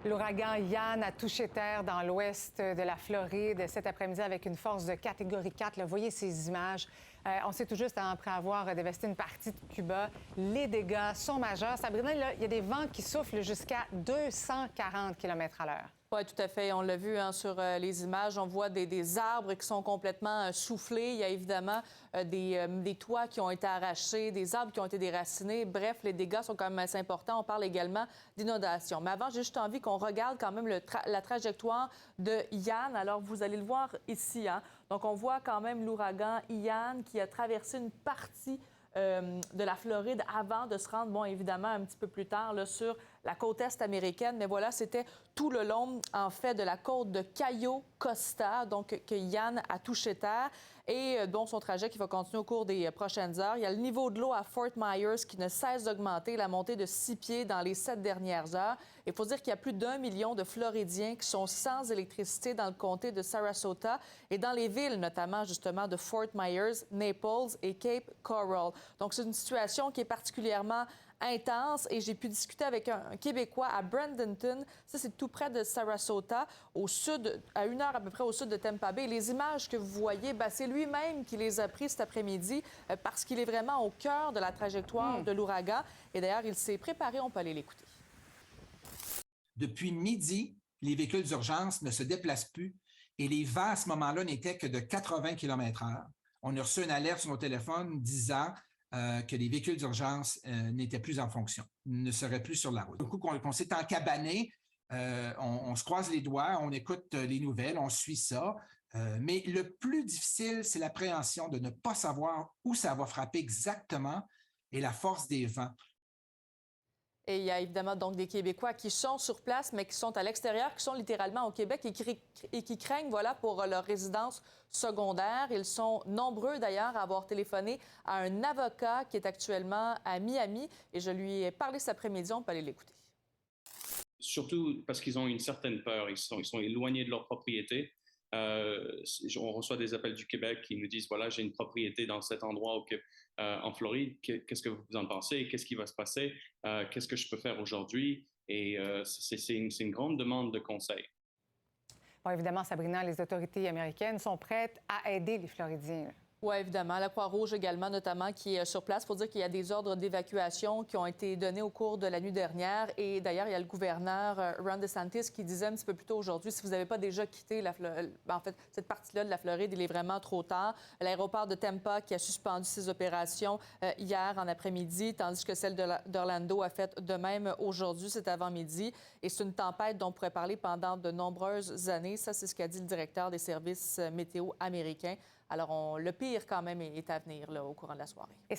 L'ouragan Ian a touché terre dans l'ouest de la Floride cet après-midi avec une force de catégorie 4. Là, voyez ces images. On sait tout juste, après avoir dévasté une partie de Cuba, les dégâts sont majeurs. Sabrina, là, il y a des vents qui soufflent jusqu'à 240 km/h. Oui, tout à fait. On l'a vu sur les images. On voit des arbres qui sont complètement soufflés. Il y a évidemment des toits qui ont été arrachés, des arbres qui ont été déracinés. Bref, les dégâts sont quand même assez importants. On parle également d'inondations. Mais avant, j'ai juste envie qu'on regarde quand même la trajectoire de Ian. Alors, vous allez le voir ici. Donc, on voit quand même l'ouragan Ian qui a traversé une partie de la Floride avant de se rendre, bon, évidemment, un petit peu plus tard là, sur la côte est américaine. Mais voilà, c'était tout le long, en fait, de la côte de Cayo Costa, donc que Ian a touché terre. Et dont son trajet qui va continuer au cours des prochaines heures. Il y a le niveau de l'eau à Fort Myers qui ne cesse d'augmenter, la montée de 6 pieds dans les 7 dernières heures. Il faut dire qu'il y a plus d'1 million de Floridiens qui sont sans électricité dans le comté de Sarasota et dans les villes, notamment justement de Fort Myers, Naples et Cape Coral. Donc, c'est une situation qui est particulièrement intense et j'ai pu discuter avec un Québécois à Bradenton. Ça, c'est tout près de Sarasota, au sud, à 1 heure à peu près au sud de Tampa Bay. Les images que vous voyez, c'est lui-même qui les a prises cet après-midi parce qu'il est vraiment au cœur de la trajectoire de l'ouragan. Et d'ailleurs, il s'est préparé. On peut aller l'écouter. Depuis midi, les véhicules d'urgence ne se déplacent plus et les vents à ce moment-là n'étaient que de 80 km/h. On a reçu une alerte sur nos téléphones disant que les véhicules d'urgence n'étaient plus en fonction, ne seraient plus sur la route. Du coup, qu'on s'est encabané, on se croise les doigts, on écoute les nouvelles, on suit ça. Mais le plus difficile, c'est l'appréhension de ne pas savoir où ça va frapper exactement et la force des vents. Et il y a évidemment donc des Québécois qui sont sur place, mais qui sont à l'extérieur, qui sont littéralement au Québec et qui craignent pour leur résidence secondaire. Ils sont nombreux d'ailleurs à avoir téléphoné à un avocat qui est actuellement à Miami. Et je lui ai parlé cet après-midi. On peut aller l'écouter. Surtout parce qu'ils ont une certaine peur. Ils sont éloignés de leur propriété. On reçoit des appels du Québec qui nous disent, voilà, j'ai une propriété dans cet endroit en Floride. Qu'est-ce que vous en pensez? Qu'est-ce qui va se passer? Qu'est-ce que je peux faire aujourd'hui? Et c'est une grande demande de conseils. Bon, évidemment, Sabrina, les autorités américaines sont prêtes à aider les Floridiens. Oui, évidemment. La Croix-Rouge également, notamment, qui est sur place. Il faut dire qu'il y a des ordres d'évacuation qui ont été donnés au cours de la nuit dernière. Et d'ailleurs, il y a le gouverneur Ron DeSantis qui disait un petit peu plus tôt aujourd'hui, si vous n'avez pas déjà quitté cette partie-là de la Floride, il est vraiment trop tard. L'aéroport de Tampa qui a suspendu ses opérations hier en après-midi, tandis que celle d'Orlando a fait de même aujourd'hui, cet avant-midi. Et c'est une tempête dont on pourrait parler pendant de nombreuses années. Ça, c'est ce qu'a dit le directeur des services météo américains. Alors, le pire, quand même, est à venir là, au courant de la soirée.